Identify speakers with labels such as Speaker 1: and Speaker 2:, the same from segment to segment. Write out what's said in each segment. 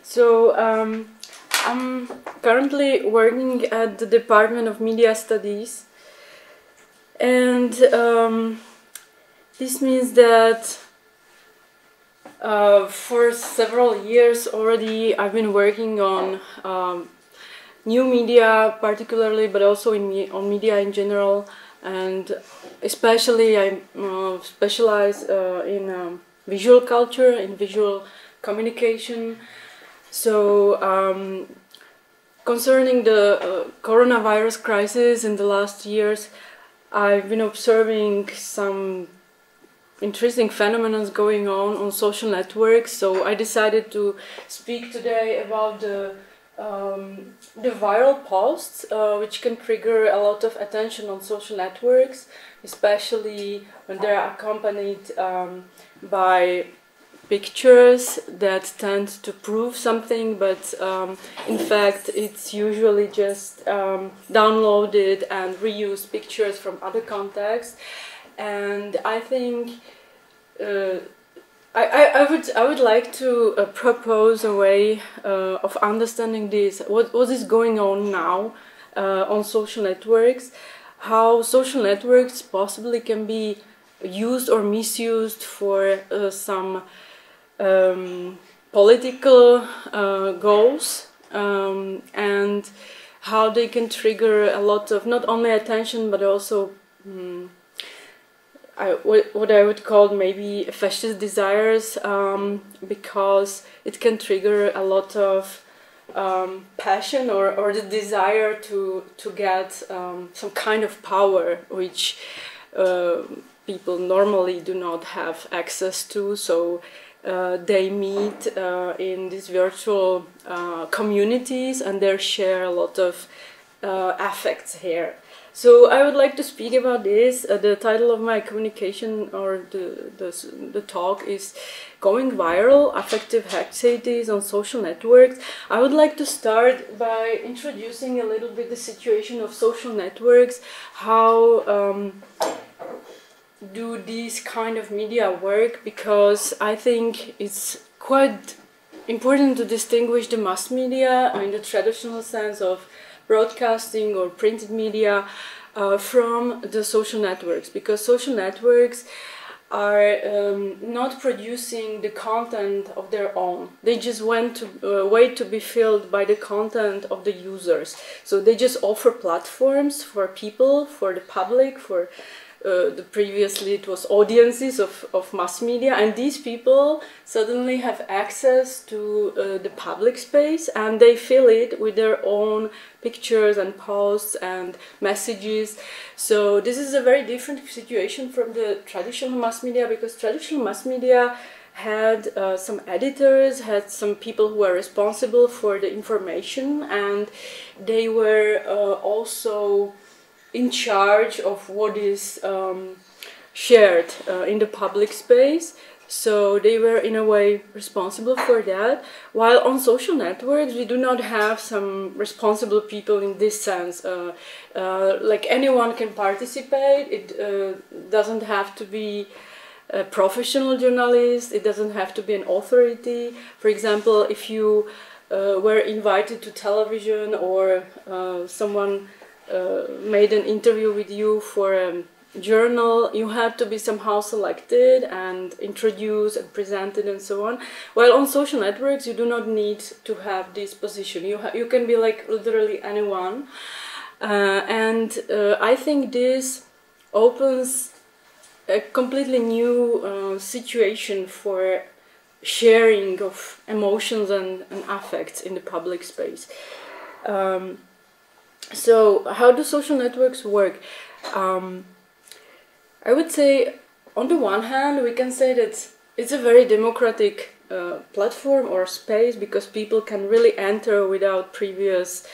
Speaker 1: So I'm currently working at the Department of Media Studies, and this means that for several years already I've been working on new media particularly, but also on media in general, and especially I specialize in visual culture, in visual communication. So concerning the coronavirus crisis in the last years, I've been observing some interesting phenomena going on social networks. So I decided to speak today about the viral posts, which can trigger a lot of attention on social networks, especially when they are accompanied by pictures that tend to prove something, but in fact it's usually just downloaded and reused pictures from other contexts. And I think I would like to propose a way of understanding this. What is going on now on social networks? How social networks possibly can be used or misused for some political goals, and how they can trigger a lot of not only attention but also what I would call maybe fascist desires, because it can trigger a lot of passion or the desire to get some kind of power which people normally do not have access to. So they meet in these virtual communities and they share a lot of affects here. So I would like to speak about this. The title of my communication or the talk is Going Viral, Affective Haecceities on Social Networks. I would like to start by introducing a little bit the situation of social networks, how do these kind of media work, because I think it's quite important to distinguish the mass media in the traditional sense of broadcasting or printed media from the social networks, because social networks are not producing the content of their own. They just wait to be filled by the content of the users. So they just offer platforms for people, for the public, for previously it was audiences of mass media, and these people suddenly have access to the public space and they fill it with their own pictures and posts and messages. So this is a very different situation from the traditional mass media, because traditional mass media had some editors, had some people who were responsible for the information, and they were also in charge of what is shared in the public space. So they were in a way responsible for that, while on social networks we do not have some responsible people in this sense. Like anyone can participate. It doesn't have to be a professional journalist, it doesn't have to be an authority. For example, if you were invited to television or someone made an interview with you for a journal, you had to be somehow selected and introduced and presented and so on. While on social networks you do not need to have this position. You can be like literally anyone, and I think this opens a completely new situation for sharing of emotions and affects in the public space. So how do social networks work? I would say, on the one hand, we can say that it's a very democratic platform or space, because people can really enter without previous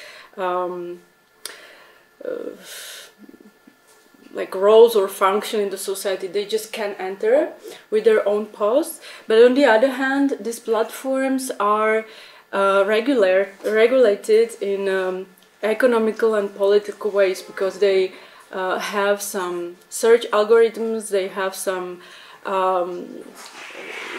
Speaker 1: like roles or function in the society. They just can enter with their own posts. But on the other hand, these platforms are regulated in economical and political ways, because they have some search algorithms, they have some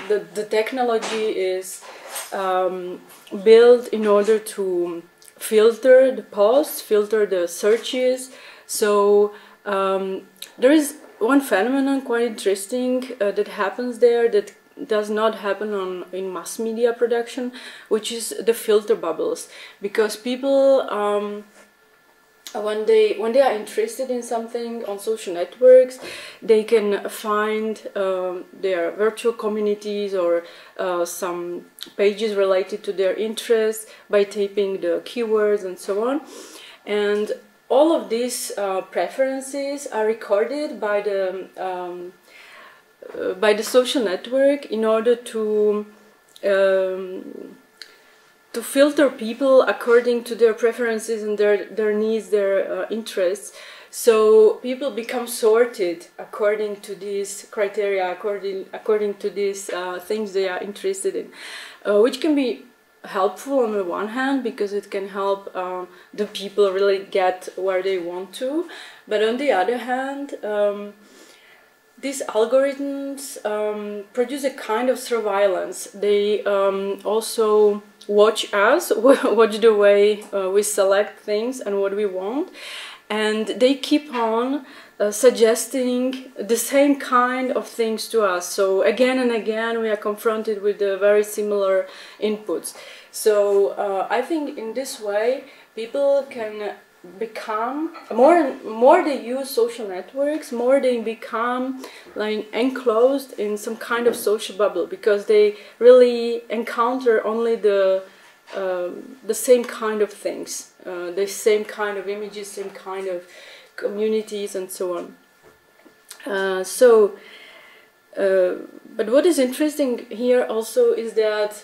Speaker 1: the technology is built in order to filter the posts, filter the searches. So there is one phenomenon quite interesting that happens there that does not happen in mass media production, which is the filter bubbles, because people when they are interested in something on social networks, they can find their virtual communities or some pages related to their interests by typing the keywords and so on. And all of these preferences are recorded by the social network in order to filter people according to their preferences and their needs, their interests. So people become sorted according to these criteria, according to these things they are interested in, which can be helpful on the one hand because it can help the people really get where they want to, but on the other hand, these algorithms produce a kind of surveillance. They also watch us, watch the way we select things and what we want, and they keep on suggesting the same kind of things to us. So again and again we are confronted with very similar inputs. So I think in this way people can become more they use social networks, more they become like enclosed in some kind of social bubble, because they really encounter only the same kind of things, the same kind of images, same kind of communities and so on. But what is interesting here also is that,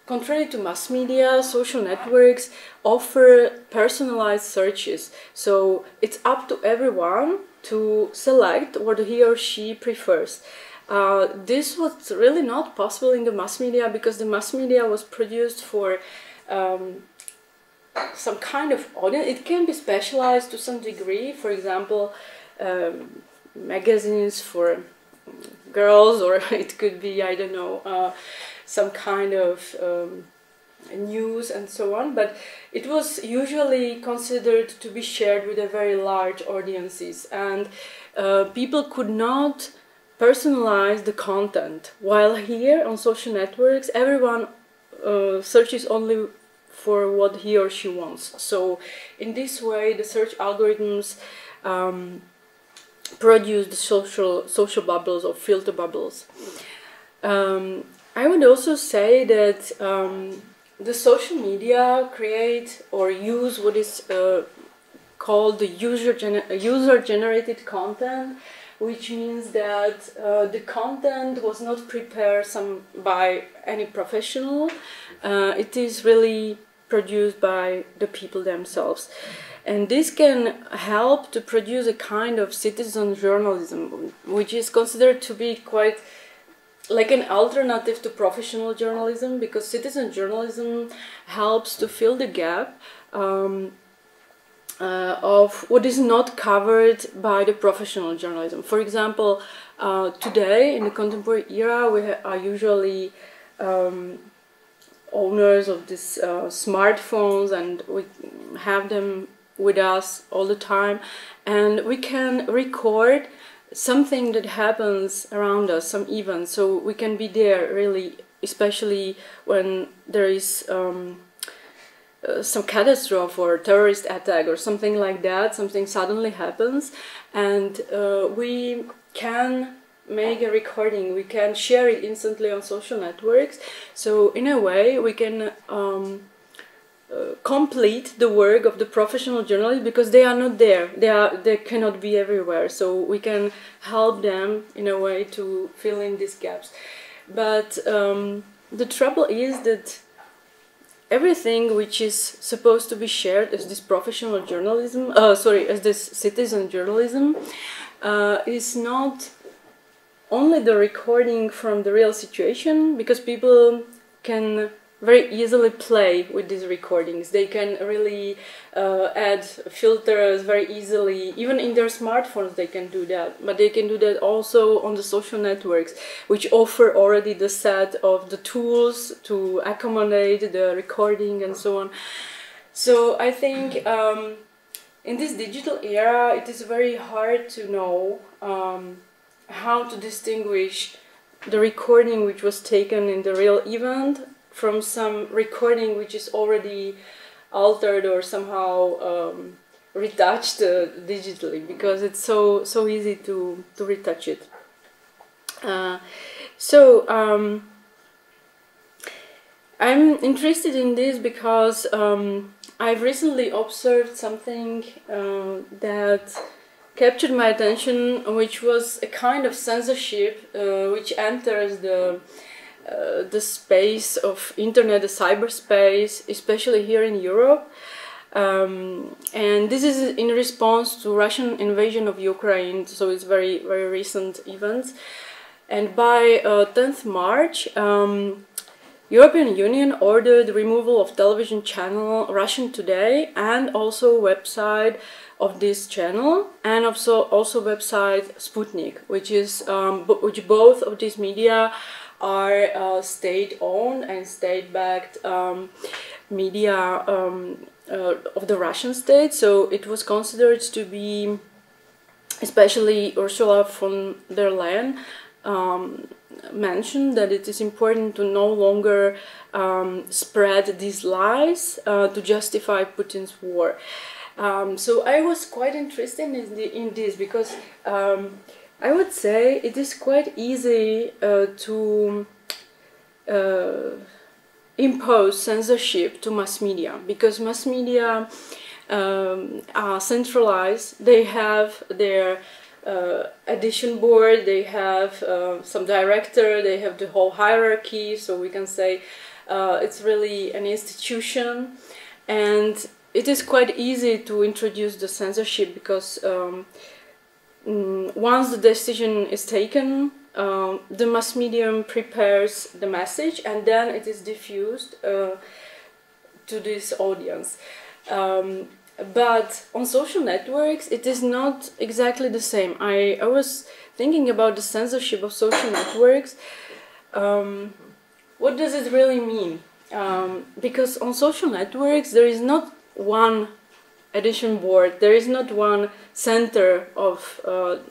Speaker 1: contrary to mass media, social networks offer personalized searches. So it's up to everyone to select what he or she prefers. This was really not possible in the mass media, because the mass media was produced for some kind of audience. It can be specialized to some degree. For example, magazines for girls, or it could be, I don't know, some kind of news and so on, but it was usually considered to be shared with a very large audiences, and people could not personalize the content, while here on social networks everyone searches only for what he or she wants. So in this way the search algorithms produce the social bubbles or filter bubbles. I would also say that the social media create or use what is called the user-generated content, which means that the content was not prepared by any professional. It is really produced by the people themselves. And this can help to produce a kind of citizen journalism, which is considered to be quite like an alternative to professional journalism, because citizen journalism helps to fill the gap of what is not covered by the professional journalism. For example, today in the contemporary era we are usually owners of these smartphones, and we have them with us all the time, and we can record something that happens around us, some event, so we can be there really, especially when there is some catastrophe or terrorist attack or something like that, something suddenly happens, and we can make a recording, we can share it instantly on social networks. So in a way we can complete the work of the professional journalists, because they are not there, they cannot be everywhere, so we can help them in a way to fill in these gaps. But the trouble is that everything which is supposed to be shared as this professional journalism, as this citizen journalism, is not only the recording from the real situation, because people can very easily play with these recordings. They can really add filters very easily. Even in their smartphones they can do that. But they can do that also on the social networks, which offer already the set of the tools to accommodate the recording and so on. So I think in this digital era it is very hard to know how to distinguish the recording which was taken in the real event from some recording which is already altered or somehow retouched digitally, because it's so easy to retouch it. I'm interested in this because I've recently observed something that captured my attention, which was a kind of censorship which enters the space of internet, the cyberspace, especially here in Europe. And this is in response to Russian invasion of Ukraine, so it's very, very recent events. And by 10th March, European Union ordered the removal of television channel Russian Today and also website of this channel, and also website Sputnik, which both of these media are state-owned and state-backed media of the Russian state. So it was considered to be, especially Ursula von der Leyen mentioned that it is important to no longer spread these lies to justify Putin's war. So I was quite interested in this because I would say it is quite easy to impose censorship to mass media, because mass media are centralized. They have their edition board, they have some director, they have the whole hierarchy, so we can say it's really an institution, and it is quite easy to introduce the censorship because once the decision is taken, the mass medium prepares the message and then it is diffused to this audience. But on social networks it is not exactly the same. I was thinking about the censorship of social networks. What does it really mean? Because on social networks there is not one edition board, there is not one center of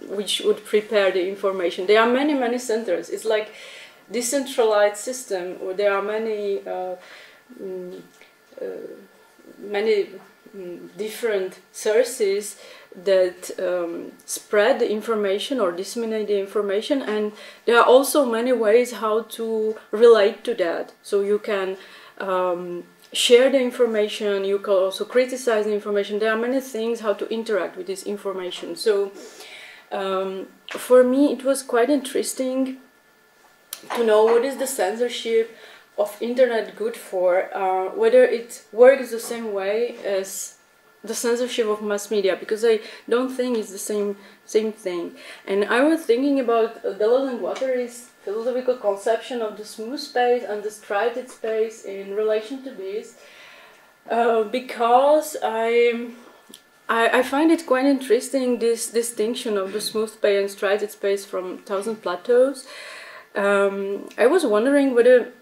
Speaker 1: which would prepare the information. There are many centers. It's like decentralized system where there are many different sources that spread the information or disseminate the information, and there are also many ways how to relate to that. So you can share the information, you can also criticize the information. There are many things how to interact with this information. So for me it was quite interesting to know what is the censorship of internet good for, whether it works the same way as the censorship of mass media, because I don't think it's the same thing. And I was thinking about Deleuze and Guattari's philosophical conception of the smooth space and the striated space in relation to this, because I find it quite interesting, this distinction of the smooth space and striated space from Thousand Plateaus. I was wondering whether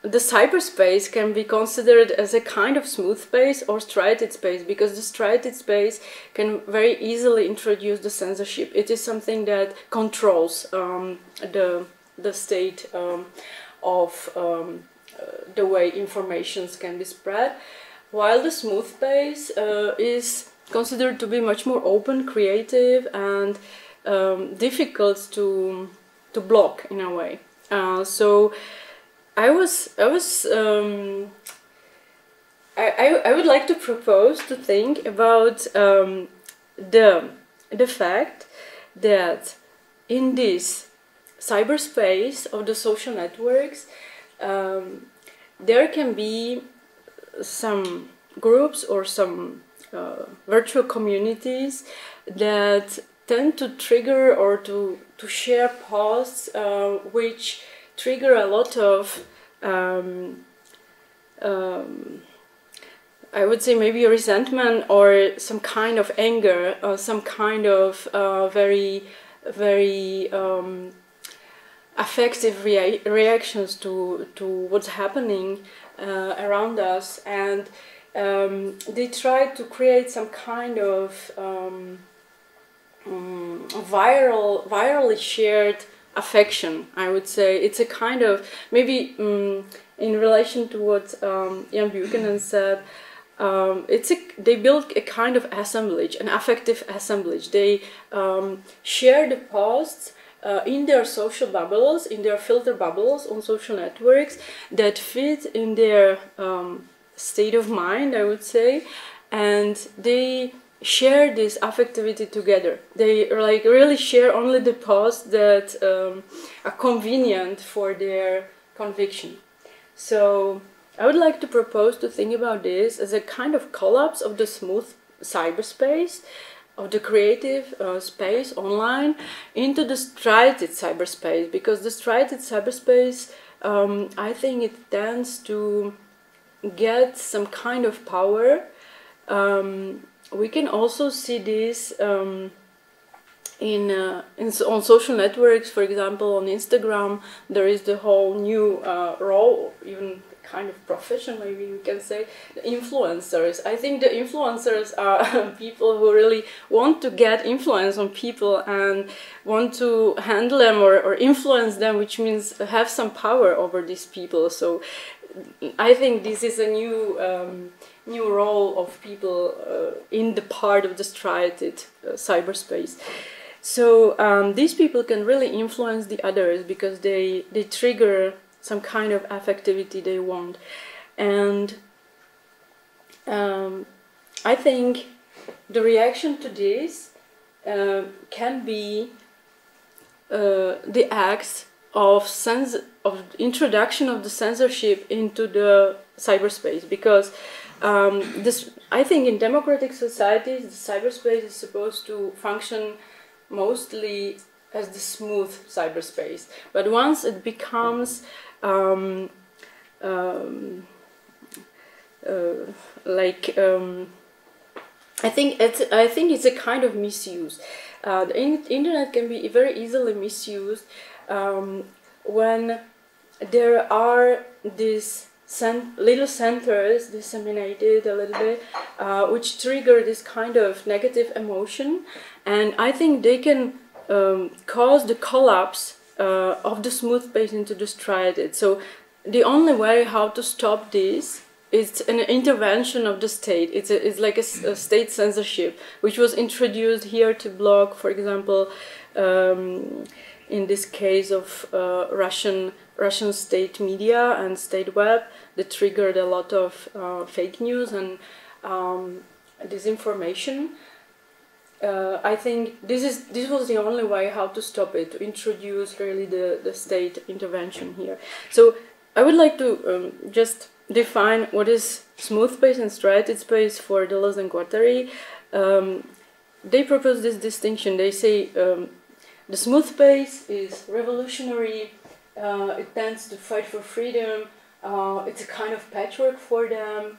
Speaker 1: the cyberspace can be considered as a kind of smooth space or striated space, because the striated space can very easily introduce the censorship. It is something that controls the state of the way informations can be spread, while the smooth space is considered to be much more open, creative, and difficult to block in a way. So I would like to propose to think about the fact that in this cyberspace of the social networks there can be some groups or some virtual communities that tend to trigger or to share posts which trigger a lot of I would say maybe a resentment or some kind of anger or some kind of very affective reactions to what's happening around us, and they try to create some kind of virally shared affection. I would say it's a kind of maybe in relation to what Jan Buchanan said. They build a kind of assemblage, an affective assemblage. They share the posts in their social bubbles, in their filter bubbles on social networks that fit in their state of mind, I would say, and they share this affectivity together. They like really share only the posts that are convenient for their conviction. So I would like to propose to think about this as a kind of collapse of the smooth cyberspace, of the creative space online, into the striated cyberspace, because the striated cyberspace, I think it tends to get some kind of power. We can also see this on social networks. For example, on Instagram, there is the whole new role, even kind of profession, maybe we can say, the influencers. I think the influencers are people who really want to get influence on people and want to handle them or influence them, which means have some power over these people. So I think this is a new role of people in the part of the striated cyberspace. So these people can really influence the others because they trigger some kind of affectivity they want. And I think the reaction to this can be the acts of introduction of the censorship into the cyberspace, because I think in democratic societies the cyberspace is supposed to function mostly as the smooth cyberspace, but once it becomes I think it's a kind of misuse. The internet can be very easily misused when there are these little centers disseminated a little bit, which trigger this kind of negative emotion, and I think they can cause the collapse of the smooth space into the striated. So the only way how to stop this is an intervention of the state. It's like a state censorship, which was introduced here to block, for example, in this case of Russian state media and state web, that triggered a lot of fake news and disinformation. I think this was the only way how to stop it, to introduce really the state intervention here. So I would like to just define what is smooth space and striated space for Deleuze and Guattari. They propose this distinction. They say the smooth space is revolutionary, it tends to fight for freedom, it's a kind of patchwork for them,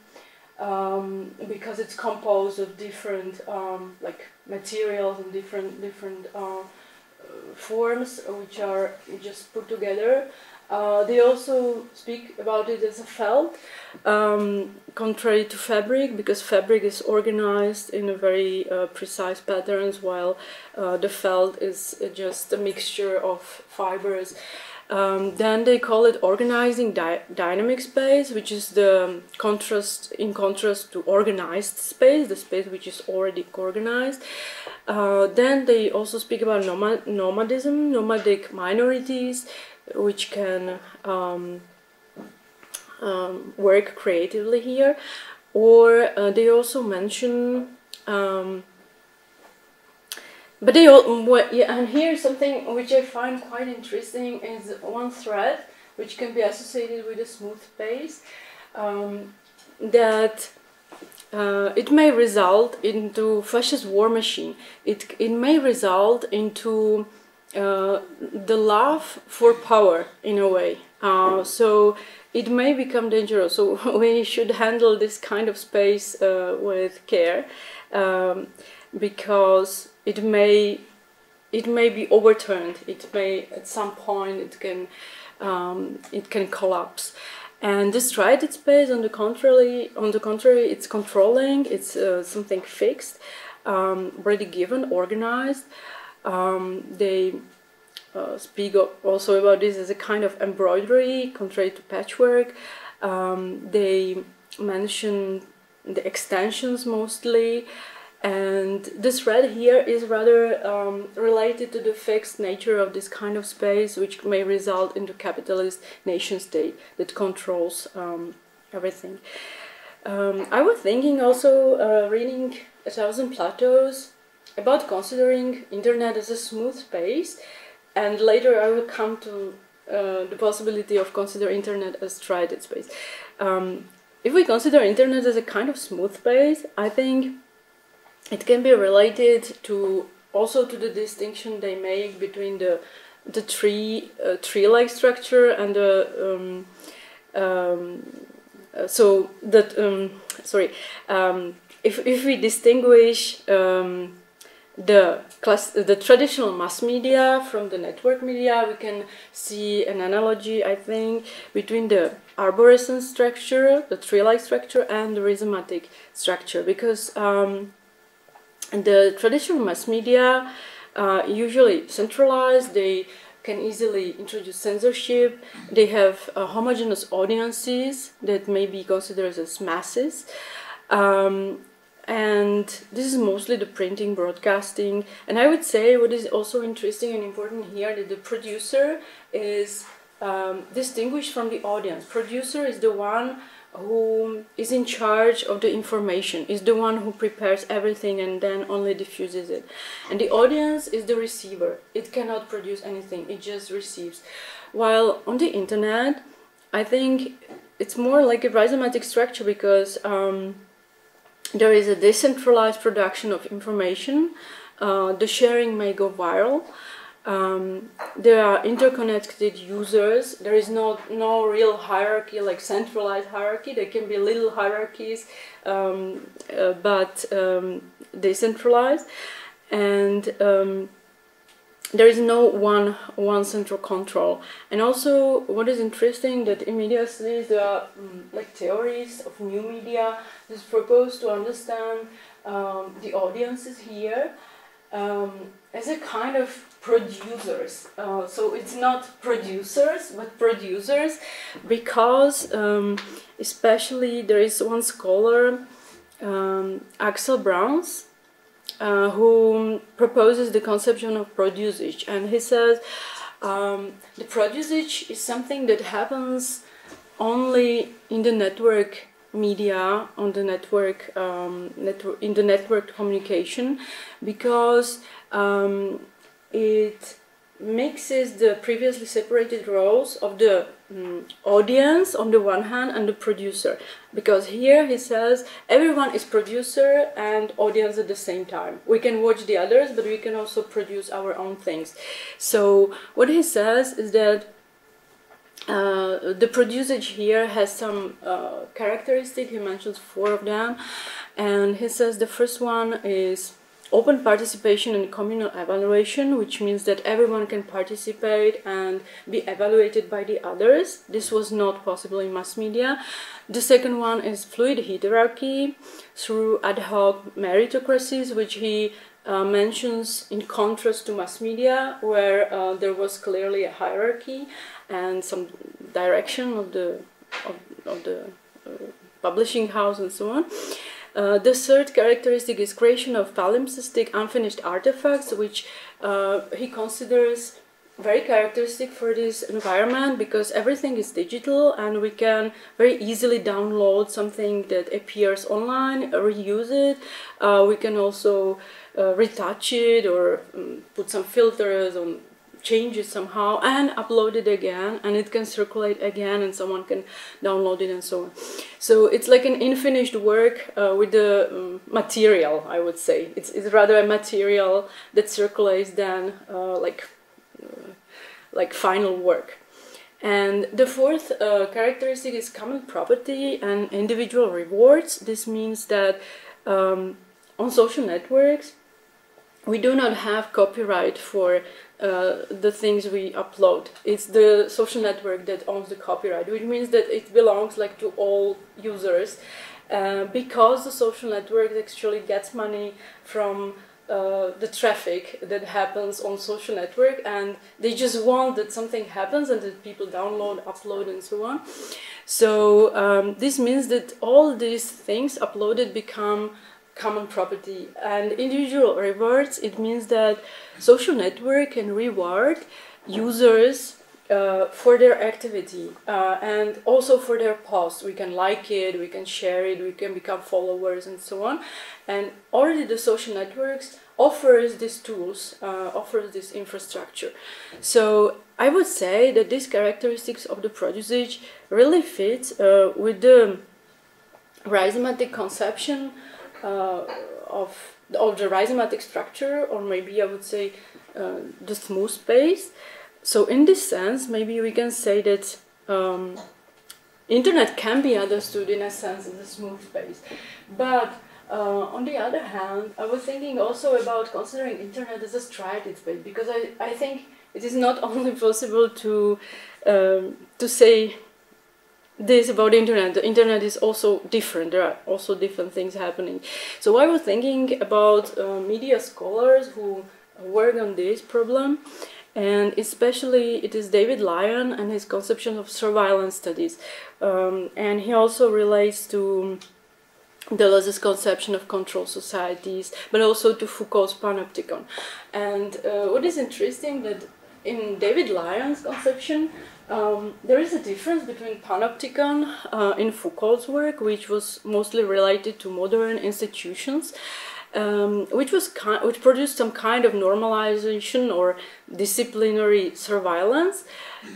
Speaker 1: because it's composed of different like materials and different forms which are just put together. They also speak about it as a felt, contrary to fabric, because fabric is organized in a very precise patterns, while the felt is just a mixture of fibers. Then they call it organizing dynamic space, which is the in contrast to organized space, the space which is already organized. Then they also speak about nomadism, nomadic minorities, which can work creatively here. Or they also mention and here's something which I find quite interesting, is one thread which can be associated with a smooth space, that it may result into fascist war machine. It may result into the love for power in a way. So it may become dangerous. So we should handle this kind of space with care, because it may be overturned. It may at some point it can collapse. And this striated space, on the contrary, it's controlling. It's something fixed, already given, organized. They speak also about this as a kind of embroidery, contrary to patchwork. They mention the extensions mostly, and this red here is rather related to the fixed nature of this kind of space, which may result into capitalist nation state that controls everything. I was thinking also, reading 1,000 Plateaus, about considering internet as a smooth space, and later I will come to the possibility of considering internet as striated space. If we consider internet as a kind of smooth space, I think it can be related to also to the distinction they make between the tree-like structure and the if we distinguish the traditional mass media from the network media, we can see an analogy, I think, between the arborescent structure, the tree-like structure, and the rhizomatic structure, because the traditional mass media usually centralized. They can easily introduce censorship. They have homogeneous audiences that may be considered as masses. And this is mostly the printing, broadcasting. And I would say what is also interesting and important here, that the producer is distinguished from the audience. Producer is the one who is in charge of the information, is the one who prepares everything and then only diffuses it. And the audience is the receiver. It cannot produce anything, it just receives. While on the internet, I think it's more like a rhizomatic structure, because there is a decentralized production of information. The sharing may go viral. There are interconnected users. There is no real hierarchy, like centralized hierarchy. There can be little hierarchies, but decentralized. And there is no one central control. And also, what is interesting, that in media studies there are like theories of new media that propose to understand the audiences here as a kind of producers. So it's not producers, but producers, because especially there is one scholar, Axel Browns, who proposes the conception of producage, and he says the producage is something that happens only in the network media, on the network, in the network communication, because it mixes the previously separated roles of the audience on the one hand and the producer, because here he says everyone is producer and audience at the same time. We can watch the others, but we can also produce our own things. So what he says is that the producage here has some characteristics. He mentions 4 of them, and he says the first one is open participation and communal evaluation, which means that everyone can participate and be evaluated by the others. This was not possible in mass media. The second one is fluid hierarchy through ad hoc meritocracies, which he mentions in contrast to mass media, where there was clearly a hierarchy and some direction of the publishing house and so on. The third characteristic is creation of palimpsestic unfinished artifacts, which he considers very characteristic for this environment, because everything is digital and we can very easily download something that appears online, reuse it. We can also retouch it or put some filters on, change it somehow and upload it again, and it can circulate again and someone can download it and so on. So it's like an unfinished work with the material, I would say. It's rather a material that circulates than like like final work. And the fourth characteristic is common property and individual rewards. This means that on social networks, we do not have copyright for the things we upload. It's the social network that owns the copyright, which means that it belongs like to all users, because the social network actually gets money from the traffic that happens on social network, and they just want that something happens and that people download, upload, and so on. So this means that all these things uploaded become common property. And individual rewards, it means that social network can reward users for their activity and also for their posts. We can like it, we can share it, we can become followers, and so on. And already the social networks offers these tools, offers this infrastructure. So I would say that these characteristics of the producage really fit with the rhizomatic conception of the rhizomatic structure, or maybe I would say the smooth space. So in this sense, maybe we can say that internet can be understood in a sense as a smooth space. But on the other hand, I was thinking also about considering internet as a striated space, because I think it is not only possible to say this about the internet. The internet is also different. There are also different things happening. So I was thinking about media scholars who work on this problem, and especially it is David Lyon and his conception of surveillance studies. And he also relates to Deleuze's conception of control societies, but also to Foucault's panopticon. And what is interesting that in David Lyon's conception, there is a difference between panopticon in Foucault's work, which was mostly related to modern institutions, which produced some kind of normalization or disciplinary surveillance.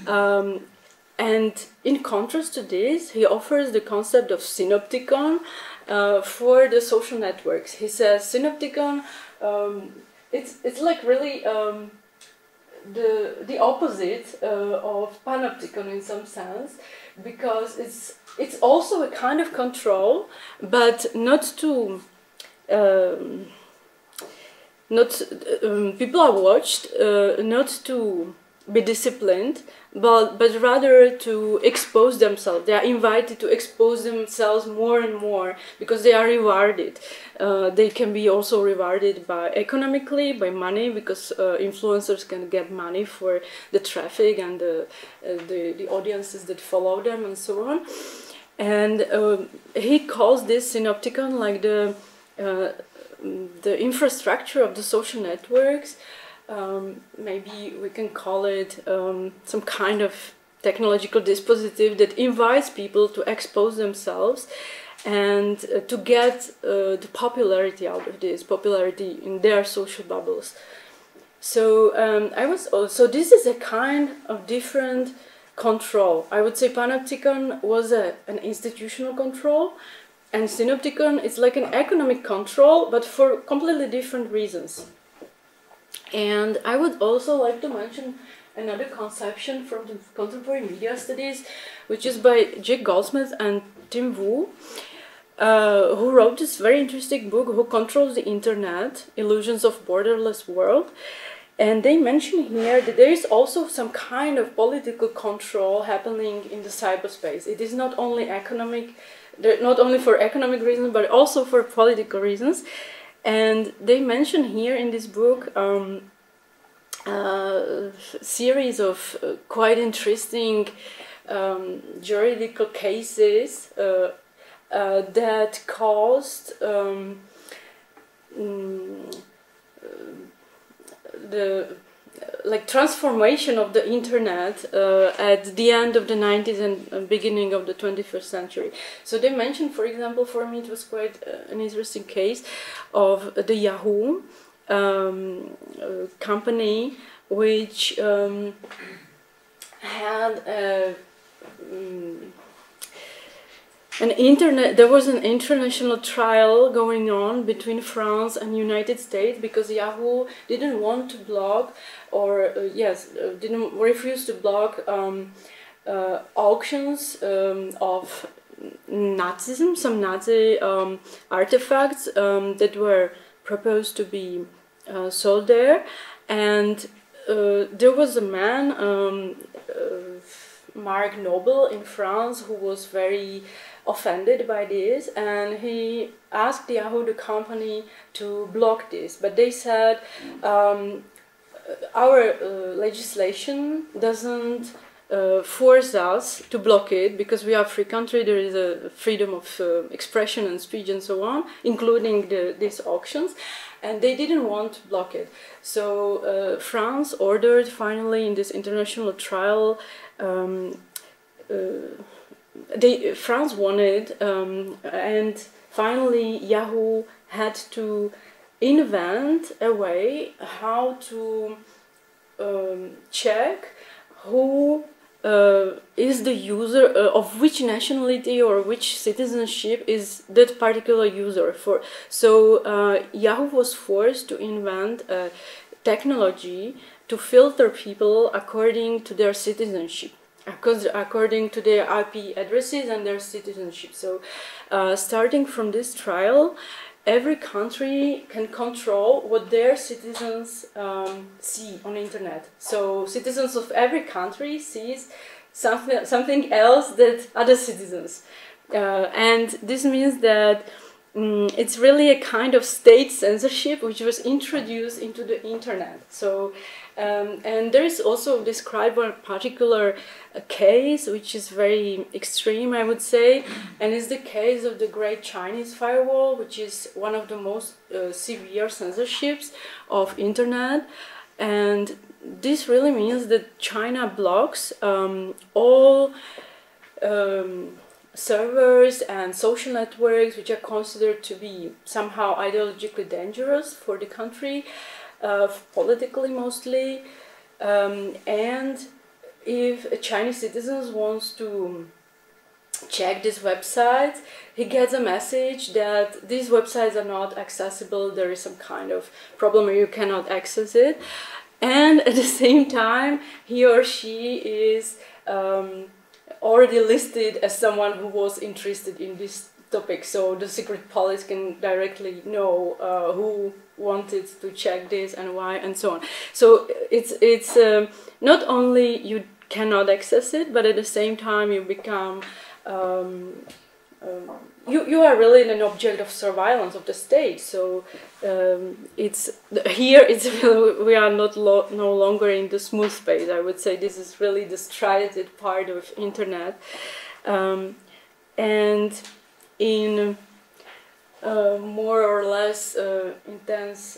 Speaker 1: And in contrast to this, he offers the concept of synopticon for the social networks. He says synopticon, it's like really the opposite of panopticon in some sense, because it's also a kind of control, but not to people are watched not to be disciplined, but rather to expose themselves. They are invited to expose themselves more and more because they are rewarded. They can be also rewarded by economically, by money, because influencers can get money for the traffic and the audiences that follow them and so on. And he calls this synopticon like the infrastructure of the social networks. Maybe we can call it some kind of technological dispositif that invites people to expose themselves and to get the popularity out of this, popularity in their social bubbles. So this is a kind of different control. I would say panopticon was an institutional control, and synopticon is like an economic control, but for completely different reasons. And I would also like to mention another conception from the contemporary media studies, which is by Jack Goldsmith and Tim Wu, who wrote this very interesting book, Who Controls the Internet? Illusions of Borderless World. And they mention here that there is also some kind of political control happening in the cyberspace. It is not only economic, not only for economic reasons, but also for political reasons. And they mention here in this book a series of quite interesting juridical cases that caused the transformation of the internet at the end of the 90s and beginning of the 21st century. So they mentioned, for example, for me it was quite an interesting case of the Yahoo company, which had there was an international trial going on between France and United States because Yahoo didn't want to block, or didn't refuse to block auctions of Nazism, some Nazi artifacts that were proposed to be sold there, and there was a man, Mark Nobel in France, who was very offended by this, and he asked Yahoo, the company, to block this, but they said our legislation doesn't force us to block it because we are a free country. There is a freedom of expression and speech and so on, including these auctions, and they didn't want to block it. So France ordered finally in this international trial. France won it, and finally Yahoo had to invent a way how to check who is the user, of which nationality or which citizenship is that particular user for. So Yahoo was forced to invent a technology to filter people according to their citizenship, according to their IP addresses and their citizenship. So starting from this trial, every country can control what their citizens see on the internet. So citizens of every country sees something else that other citizens. And this means that it's really a kind of state censorship which was introduced into the internet. So, and there is also described one particular case which is very extreme, I would say, and is the case of the Great Chinese Firewall, which is one of the most severe censorships of internet. And this really means that China blocks all servers and social networks which are considered to be somehow ideologically dangerous for the country, politically mostly, and if a Chinese citizen wants to check this website, he gets a message that these websites are not accessible, there is some kind of problem where you cannot access it, and at the same time he or she is already listed as someone who was interested in this topic, so the secret police can directly know who wanted to check this and why and so on. So it's not only you cannot access it, but at the same time you become you are really an object of surveillance of the state. So it's really, we are no longer in the smooth space. I would say this is really the striated part of internet, and in more or less intense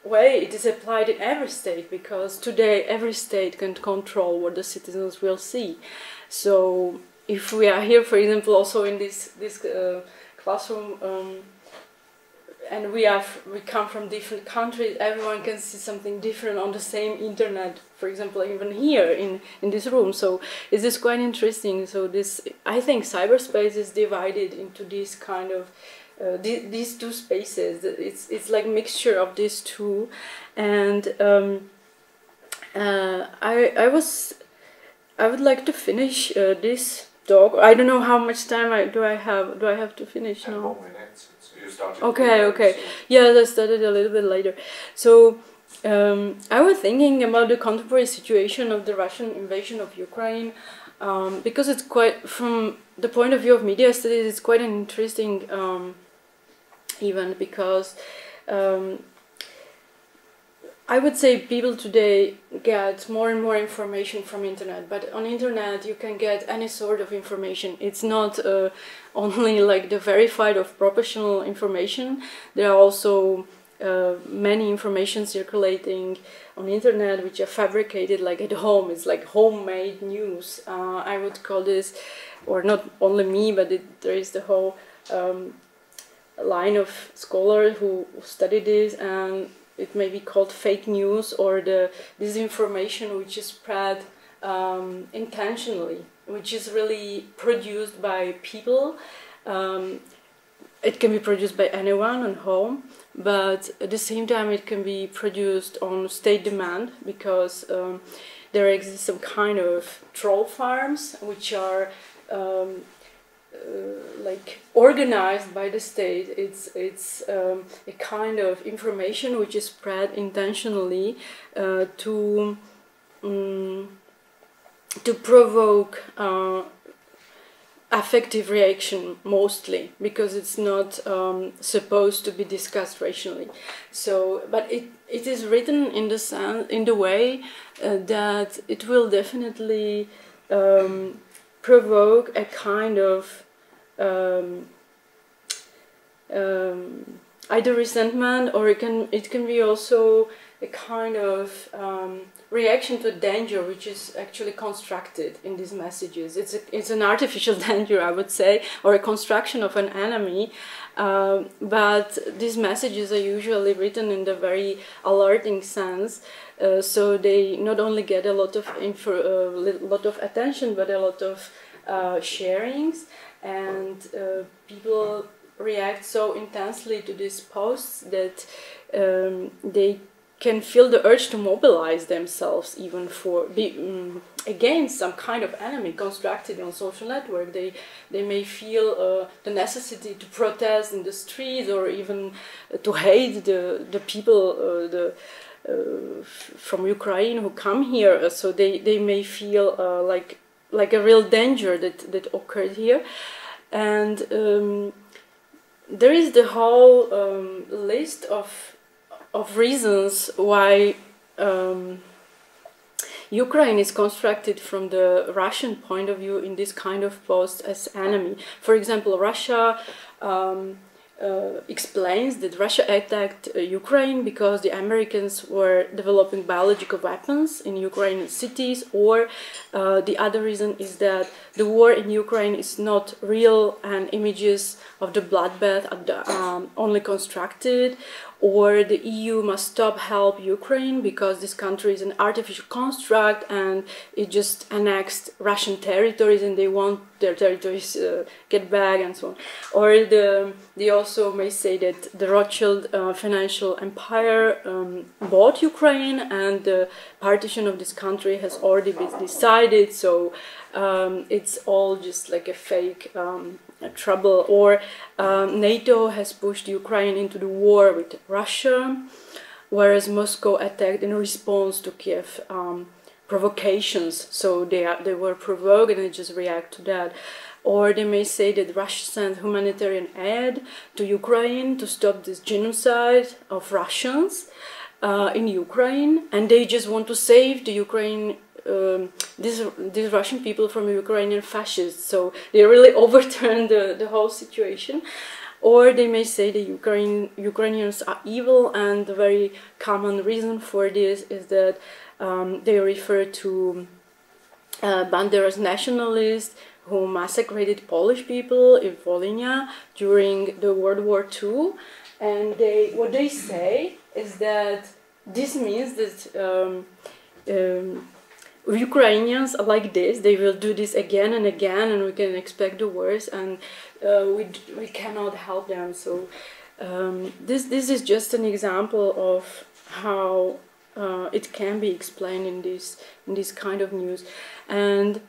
Speaker 1: way it is applied in every state, because today every state can control what the citizens will see. So if we are here, for example, also in this classroom, and we come from different countries, everyone can see something different on the same internet, for example, even here in this room. So this is quite interesting. So this, I think cyberspace is divided into this kind of these two spaces. It's like a mixture of these two, and I would like to finish this talk. I don't know how much time do I have to finish
Speaker 2: 10
Speaker 1: now.
Speaker 2: more minutes. You started
Speaker 1: Okay. Yeah, I started a little bit later. So I was thinking about the contemporary situation of the Russian invasion of Ukraine, because it's quite, from the point of view of media studies, it's quite an interesting event, because I would say people today get more and more information from internet, but on internet you can get any sort of information. It's not only like the verified or professional information. There are also many information circulating on internet which are fabricated like at home. It's like homemade news. I would call this, or not only me, but there is the whole line of scholars who study this, and it may be called fake news, or the disinformation which is spread intentionally. which is really produced by people. It can be produced by anyone at home, but at the same time it can be produced on state demand, because there exists some kind of troll farms which are like organized by the state. It's a kind of information which is spread intentionally to provoke affective reaction, mostly because it's not supposed to be discussed rationally. So, but it is written in the way that it will definitely provoke a kind of either resentment, or it can be also a kind of reaction to danger, which is actually constructed in these messages. It's an artificial danger, I would say, or a construction of an enemy. But these messages are usually written in the very alerting sense, so they not only get a lot of attention, but a lot of sharings, and people react so intensely to these posts that they can feel the urge to mobilize themselves, even for against some kind of enemy constructed on social network. They may feel the necessity to protest in the streets, or even to hate the people from Ukraine who come here. So they may feel like a real danger that occurred here. And there is the whole list of reasons why Ukraine is constructed from the Russian point of view in this kind of post as enemy. For example, Russia explains that Russia attacked Ukraine because the Americans were developing biological weapons in Ukrainian cities, or the other reason is that the war in Ukraine is not real and images of the bloodbath are only constructed, or the EU must stop help Ukraine because this country is an artificial construct and it just annexed Russian territories and they want their territories get back, and so on. Or they also may say that the Rothschild financial empire bought Ukraine and the partition of this country has already been decided, so it's all just like a fake trouble. Or NATO has pushed Ukraine into the war with Russia, whereas Moscow attacked in response to Kiev provocations, so they were provoked and they just react to that. Or they may say that Russia sent humanitarian aid to Ukraine to stop this genocide of Russians in Ukraine, and they just want to save the Ukraine, these Russian people from Ukrainian fascists, so they really overturned the whole situation. Or they may say that Ukrainians are evil, and the very common reason for this is that they refer to Bandera's nationalists who massacred Polish people in Volhynia during the World War II. And what they say is that this means that Ukrainians are like this, they will do this again and again, and we can expect the worst, and we cannot help them. So this is just an example of how it can be explained in this kind of news. And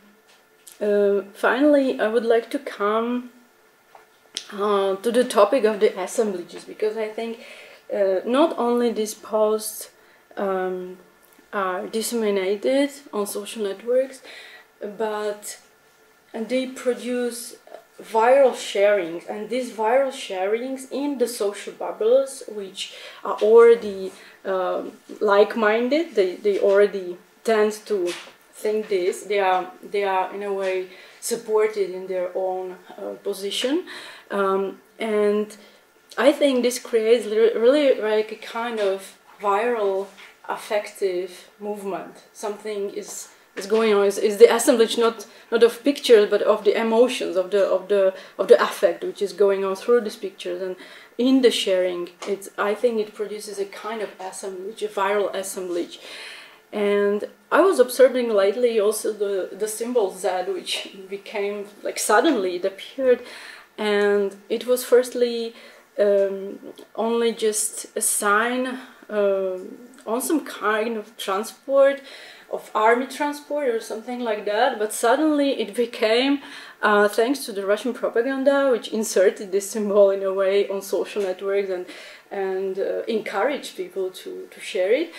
Speaker 1: finally, I would like to come to the topic of the assemblages, because I think not only these posts are disseminated on social networks, but they produce viral sharings, and these viral sharings in the social bubbles, which are already like-minded, they already tend to think this, they are in a way supported in their own position, and I think this creates really like a kind of viral affective movement. Something is going on. Is the assemblage not of pictures, but of the emotions, of the affect which is going on through these pictures, and in the sharing, I think it produces a kind of assemblage, a viral assemblage. And I was observing lately also the symbol Z, which became like suddenly it appeared, and it was firstly only just a sign on some kind of transport, of army transport or something like that, but suddenly it became, thanks to the Russian propaganda, which inserted this symbol in a way on social networks and encouraged people to share it.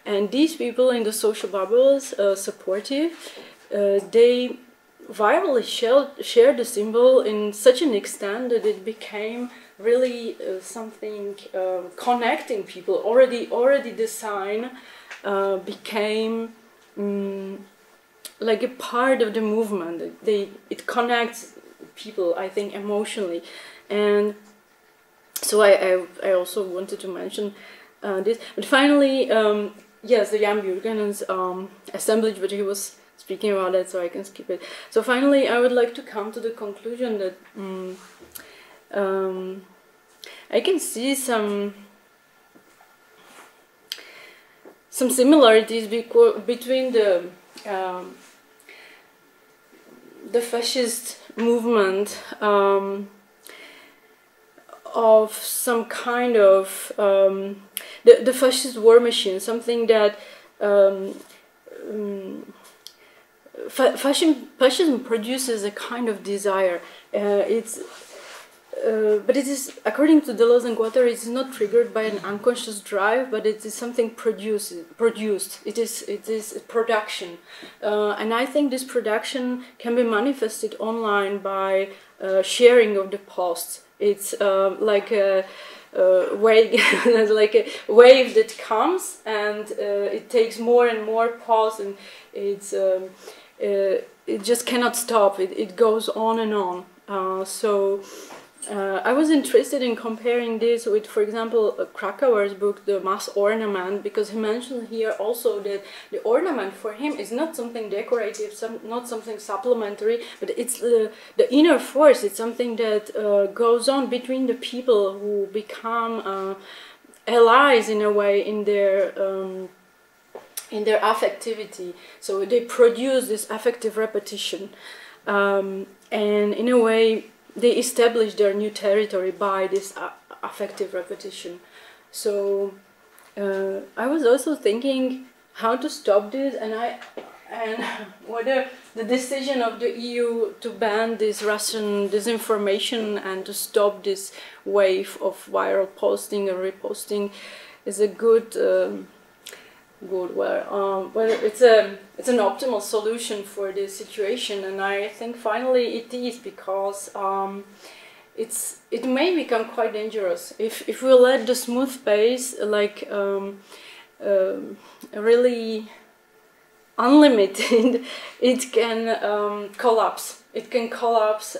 Speaker 1: And these people in the social bubbles, supportive, they virally shared the symbol in such an extent that it became really something connecting people. Already the sign became like a part of the movement. It connects people, I think, emotionally. And so I also wanted to mention this. But finally, yes, the Jan Buchanan's assemblage, but he was speaking about it, so I can skip it. So finally, I would like to come to the conclusion that I can see some similarities between the fascist movement of some kind of the fascist war machine, something that fascism produces a kind of desire. But it is, according to Deleuze and Guattari, it is not triggered by an unconscious drive, but it is something produced. It is production, and I think this production can be manifested online by sharing of the posts. It's like a wave, like a wave that comes, and it takes more and more pause, and it just cannot stop. It goes on and on. I was interested in comparing this with, for example, Krakauer's book, The Mass Ornament, because he mentioned here also that the ornament for him is not something decorative, not something supplementary, but it's the inner force. It's something that goes on between the people who become allies in a way in their affectivity. So they produce this affective repetition, and in a way they establish their new territory by this affective repetition. So I was also thinking how to stop this, and whether the decision of the EU to ban this Russian disinformation and to stop this wave of viral posting and reposting is a good. Well, it's an optimal solution for this situation, and I think finally it is, because it may become quite dangerous if we let the smooth pace, like really unlimited, it can collapse. It can collapse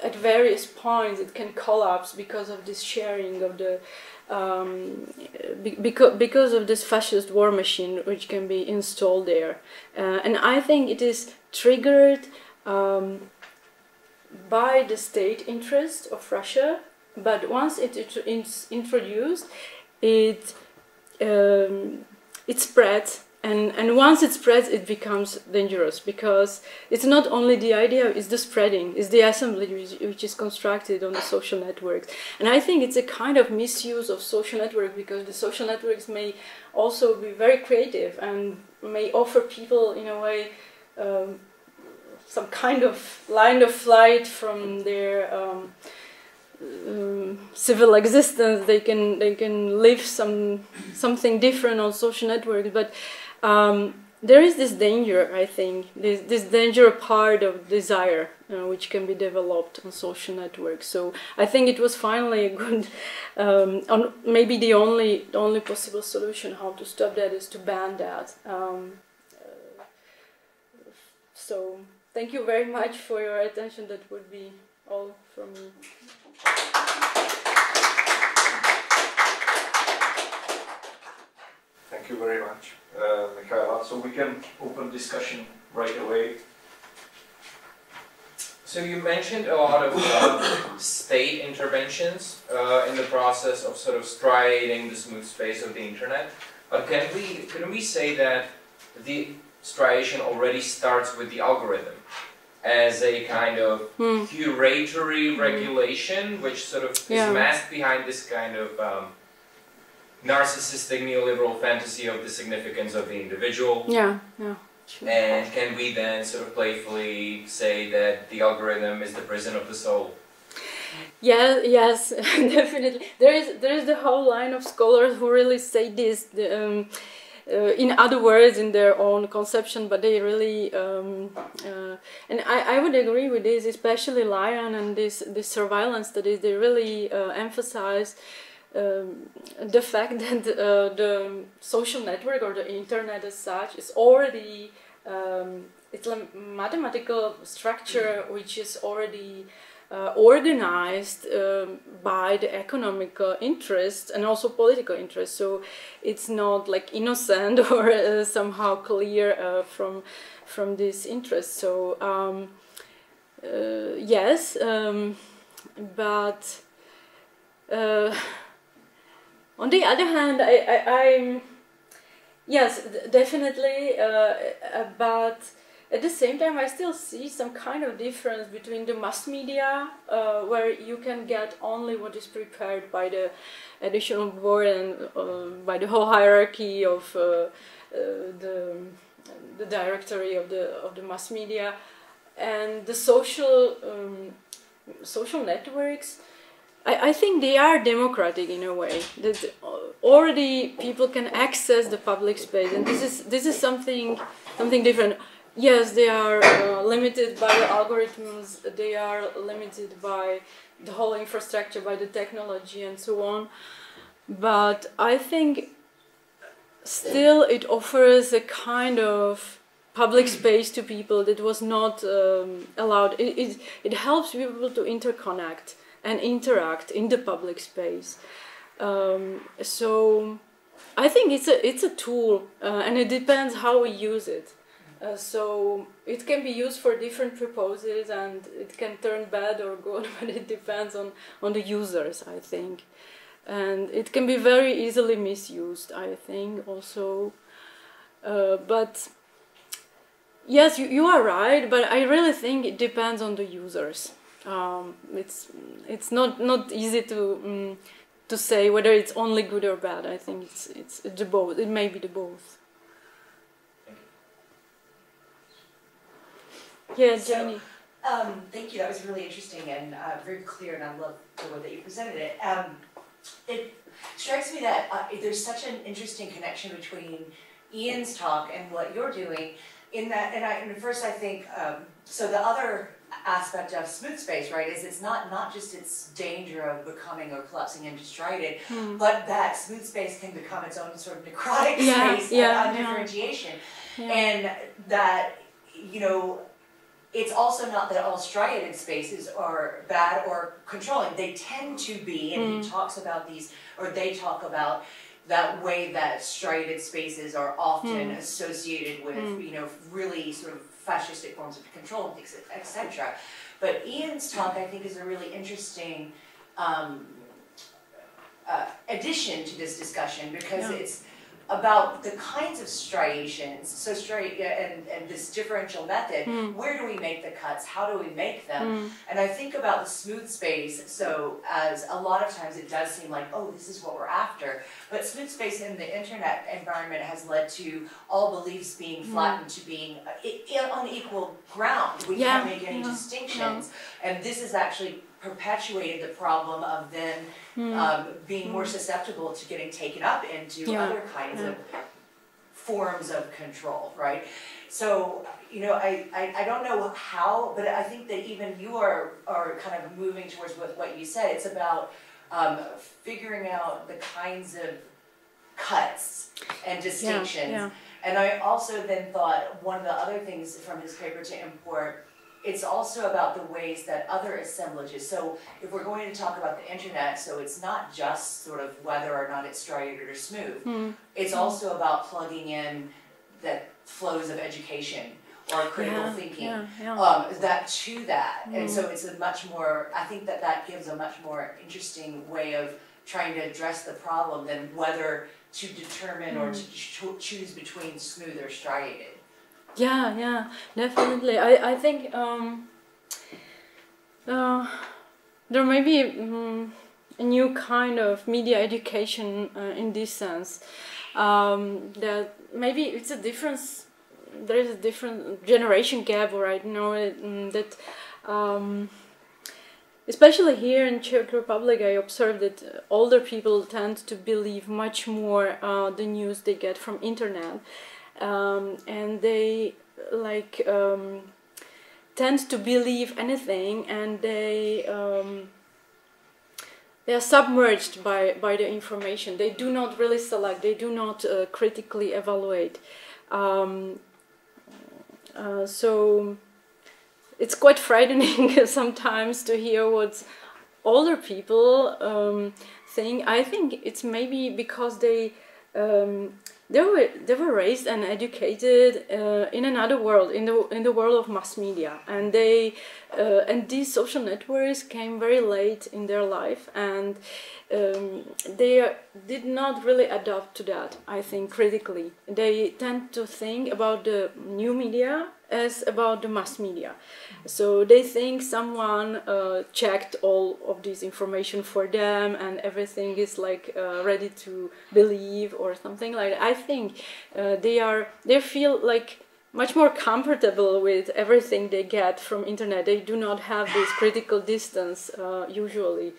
Speaker 1: at various points. It can collapse because of this sharing of the. Because of this fascist war machine which can be installed there, and I think it is triggered by the state interest of Russia. But once it's introduced, it spreads. And once it spreads, it becomes dangerous, because it's not only the idea, it's the spreading, it's the assembly which is constructed on the social networks. And I think it's a kind of misuse of social networks, because the social networks may also be very creative and may offer people, in a way, some kind of line of flight from their civil existence. They can live something different on social networks, but there is this danger, I think, this danger part of desire, which can be developed on social networks. So I think it was finally a good, maybe the only possible solution how to stop that is to ban that. So thank you very much for your attention. That would be all from me.
Speaker 2: Thank you very much, Michaela. So we can open discussion right away.
Speaker 3: So you mentioned a lot of state interventions in the process of sort of striating the smooth space of the internet. But can we say that the striation already starts with the algorithm as a kind of curatory regulation, which sort of is masked behind this kind of narcissistic neoliberal fantasy of the significance of the individual?
Speaker 1: Yeah, yeah. Sure.
Speaker 3: And can we then sort of playfully say that the algorithm is the prison of the soul?
Speaker 1: Yeah, yes, definitely. There is the whole line of scholars who really say this, in other words, in their own conception, but they really, and I would agree with this, especially Lyon and this surveillance studies, they really emphasize the fact that the social network or the internet as such is already, it's a mathematical structure which is already organized by the economic interests and also political interests. So it's not like innocent or somehow clear from this interest. So yes, but on the other hand, I'm yes, definitely, but at the same time, I still see some kind of difference between the mass media, where you can get only what is prepared by the editorial board and by the whole hierarchy of the directory of the mass media, and the social networks. I think they are democratic in a way, that already people can access the public space, and this is something different. Yes, they are limited by the algorithms, they are limited by the whole infrastructure, by the technology and so on. But I think still it offers a kind of public space to people that was not allowed. It helps people to interconnect and interact in the public space. So I think it's a tool, and it depends how we use it. So it can be used for different purposes, and it can turn bad or good, but it depends on the users, I think. And it can be very easily misused, I think, also. But yes, you are right, but I really think it depends on the users. It's not easy to say whether it's only good or bad. I think it's the both. It may be the both. Yeah, Jenny.
Speaker 4: Thank you. That was really interesting and very clear, and I love the way that you presented it. It strikes me that there's such an interesting connection between Ian's talk and what you're doing. In that, and first I think so. The other aspect of smooth space, right, is it's not just its danger of becoming or collapsing into striated, but that smooth space can become its own sort of necrotic space of undifferentiation, and that, you know, it's also not that all striated spaces are bad or controlling. They tend to be, and he talks about these, or they talk about that way that striated spaces are often associated with, you know, really sort of fascistic forms of control, etc. But Ian's talk, I think, is a really interesting addition to this discussion, because it's about the kinds of striations, so and this differential method, where do we make the cuts, how do we make them? And I think about the smooth space, so as a lot of times it does seem like, oh, this is what we're after, but smooth space in the internet environment has led to all beliefs being flattened to being on equal ground. We can't make any distinctions, and this is actually perpetuated the problem of then being more susceptible to getting taken up into other kinds of forms of control, right? So, you know, I don't know how, but I think that even you are kind of moving towards what you said. It's about figuring out the kinds of cuts and distinctions. And I also then thought one of the other things from his paper to import, it's also about the ways that other assemblages, so if we're going to talk about the internet, so it's not just sort of whether or not it's striated or smooth, it's also about plugging in that flows of education or critical thinking, that to that. And so it's a much more, I think that gives a much more interesting way of trying to address the problem than whether to determine or to choose between smooth or striated?
Speaker 1: Yeah, yeah, definitely. I think there may be a new kind of media education in this sense. That maybe it's a difference. There is a different generation gap, or I know that. Especially here in Czech Republic, I observed that older people tend to believe much more the news they get from internet, and they tend to believe anything, and they are submerged by the information. They do not really select. They do not critically evaluate. So it's quite frightening sometimes to hear what older people think. I think it's maybe because they were raised and educated in another world, in the world of mass media, and these social networks came very late in their life, and they did not really adapt to that. I think critically, they tend to think about the new media as about the mass media. So they think someone checked all of this information for them and everything is ready to believe or something like that. I think they feel like much more comfortable with everything they get from internet. They do not have this critical distance usually.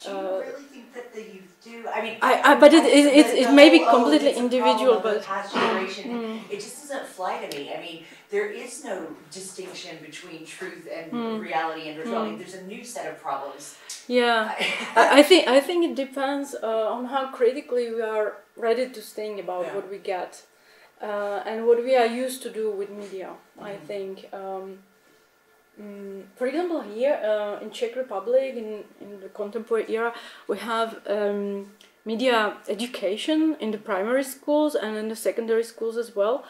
Speaker 4: Do you really think that the youth do? I mean,
Speaker 1: but it may be completely individual, but
Speaker 4: past generation, it just doesn't fly to me. I mean, there is no distinction between truth and reality and virtual. I mean, there's a new set of problems.
Speaker 1: Yeah, I think it depends on how critically we are ready to think about what we get and what we are used to do with media. I think. For example, here in Czech Republic, in the contemporary era, we have media education in the primary schools and in the secondary schools as well.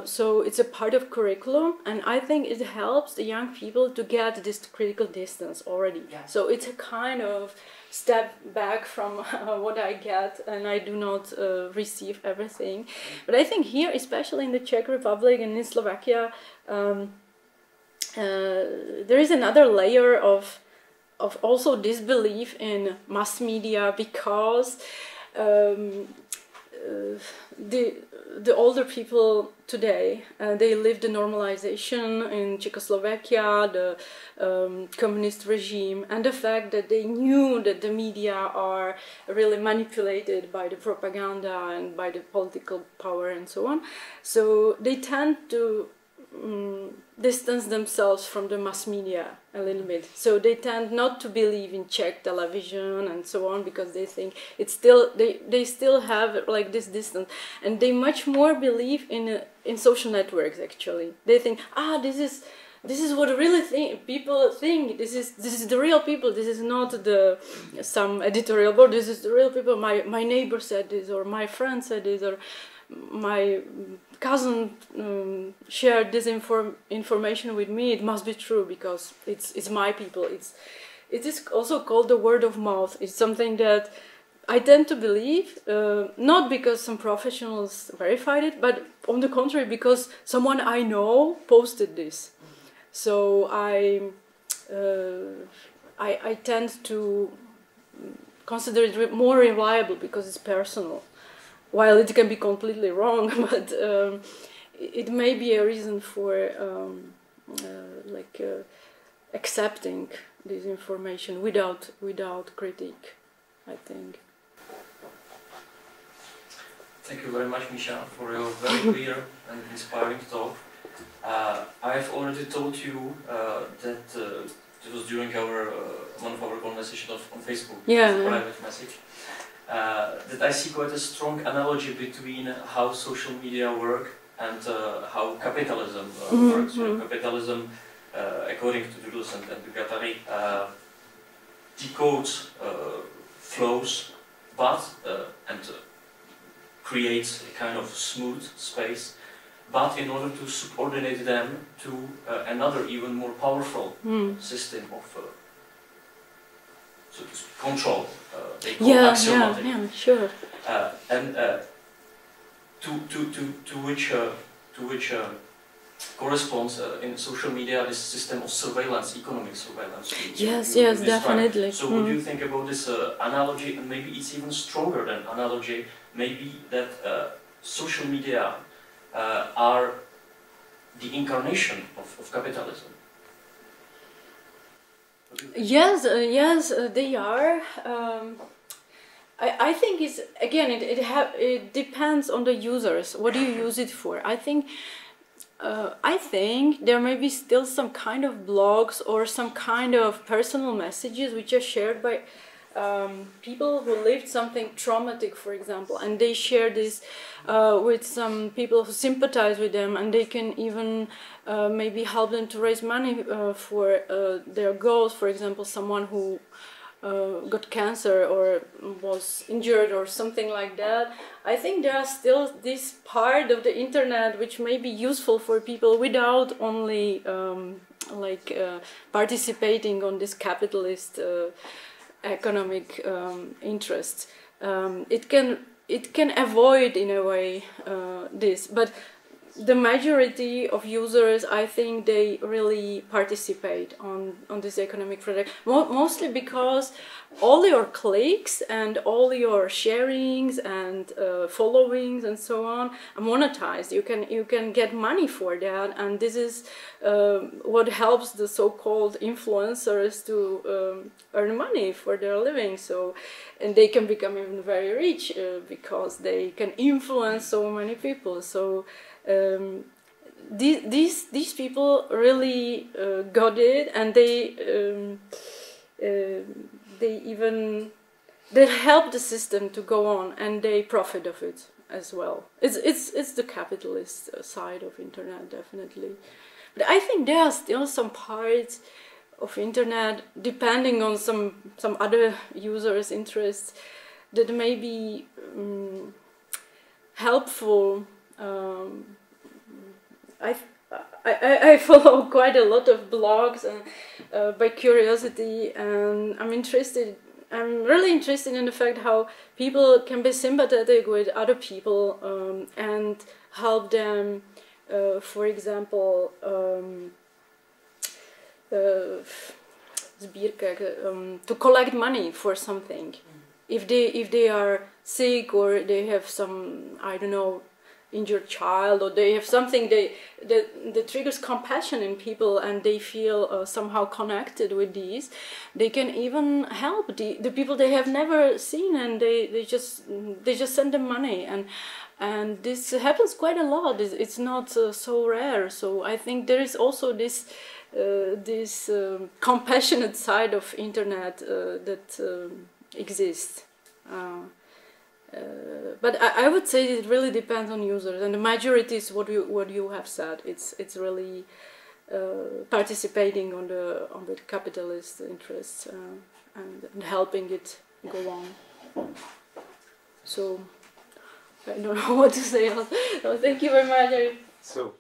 Speaker 1: So it's a part of curriculum, and I think it helps the young people to get this critical distance already. Yeah. So it's a kind of step back from what I get, and I do not receive everything. But I think here, especially in the Czech Republic and in Slovakia, there is another layer of also disbelief in mass media, because the older people today they live the normalization in Czechoslovakia, the communist regime, and the fact that they knew that the media are really manipulated by the propaganda and by the political power and so on. So they tend to distance themselves from the mass media a little bit. So they tend not to believe in Czech television and so on, because they think it's still they still have like this distance, and they much more believe in social networks. Actually, they think this is what really people think. This is the real people. This is not some editorial board. This is the real people. My neighbor said this, or my friend said this, or my cousin shared this information with me. It must be true because it's my people. It is also called the word of mouth. It's something that I tend to believe, not because some professionals verified it, but on the contrary, because someone I know posted this. So I tend to consider it more reliable because it's personal. While it can be completely wrong, but it may be a reason for accepting this information without critique, I think.
Speaker 5: Thank you very much, Misha, for your very clear and inspiring talk. I have already told you that it was during one of our conversations on Facebook, private message. That I see quite a strong analogy between how social media work and how capitalism works. You know, capitalism, according to Deleuze and Guattari, decodes flows, but and creates a kind of smooth space, but in order to subordinate them to another even more powerful system of so to speak, control. They call axiomatic.
Speaker 1: Yeah, sure.
Speaker 5: and to which corresponds in social media this system of surveillance, economic surveillance.
Speaker 1: Yes, yes, definitely.
Speaker 5: So what do you think about this analogy, and maybe it's even stronger than analogy, maybe that social media are the incarnation of capitalism?
Speaker 1: Yes, yes, they are. I think it's, again, it depends on the users. What do you use it for? I think there may be still some kind of blogs or some kind of personal messages which are shared by people who lived something traumatic, for example, and they share this with some people who sympathize with them, and they can even maybe help them to raise money for their goals. For example, someone who got cancer or was injured or something like that. I think there are still this part of the internet which may be useful for people without only participating on this capitalist economic interests. It can avoid in a way this, but the majority of users, I think, they really participate on this economic project, mostly because all your clicks and all your sharings and followings and so on are monetized. You can get money for that, and this is what helps the so-called influencers to earn money for their living. So, and they can become even very rich because they can influence so many people. So. These people really got it, and they help the system to go on, and they profit of it as well. It's the capitalist side of internet, definitely. But I think there are still some parts of internet, depending on some other users' interests, that may be helpful. I follow quite a lot of blogs by curiosity, and I'm really interested in the fact how people can be sympathetic with other people and help them, for example, to collect money for something. If they are sick, or they have some, I don't know, injured child, or they have something that triggers compassion in people, and they feel somehow connected with these, they can even help the people they have never seen, and they just send them money, and this happens quite a lot. It's not so rare. So I think there is also this compassionate side of internet that exists. But I would say it really depends on users, and the majority is what you have said. It's really participating on the capitalist interests and helping it go on. So I don't know what to say else. No, thank you very much.
Speaker 2: So.